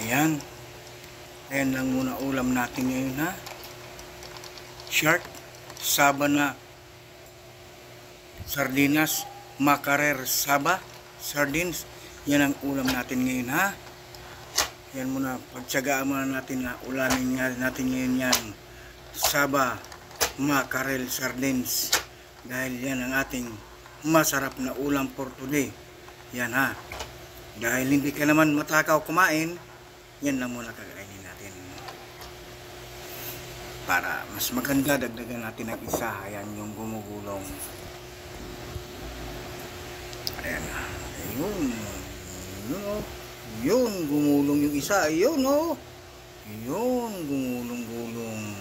Ayan. Ayan lang muna ulam natin ngayon ha. Shark, sabana, sardinas, makarer, saba, sardines. Yan ang ulam natin ngayon ha. Yan muna, pagtsagaan muna natin na ulamin natin ngayon yan. Saba, makarel, sardines. Dahil yan ang ating masarap na ulam for today. Yan ha. Dahil hindi ka naman matakaw kumain, yan lang muna kakainin natin. Para mas maganda, dagdagan natin ng isa. Ayan yung gumugulong. Ayan. Ayun. Ayun o. Yun, gumulong yung isa. Ayun o. Yun, gumulong-gulong.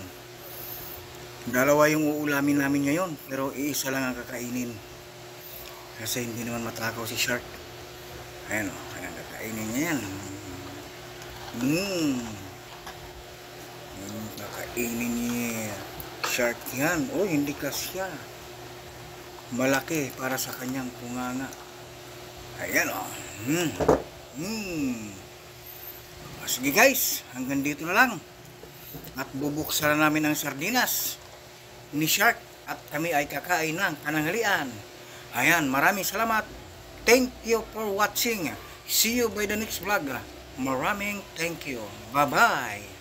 Dalawa yung uulamin namin ngayon. Pero iisa lang ang kakainin. Kasi hindi naman matakaw si Shark. Ayan o. Ayan, kakainin niya yan. Kakainin niya. Shark yan. O, hindi kasya. Malaki para sa kanyang punganga. Ayan o. Sige guys, hanggang dito na lang. At bubuksan na namin ang sardinas ni Shark. At kami ay kakain ng pananghalian. Ayan, maraming salamat. Thank you for watching. See you by the next vlog. Maraming thank you. Bye-bye.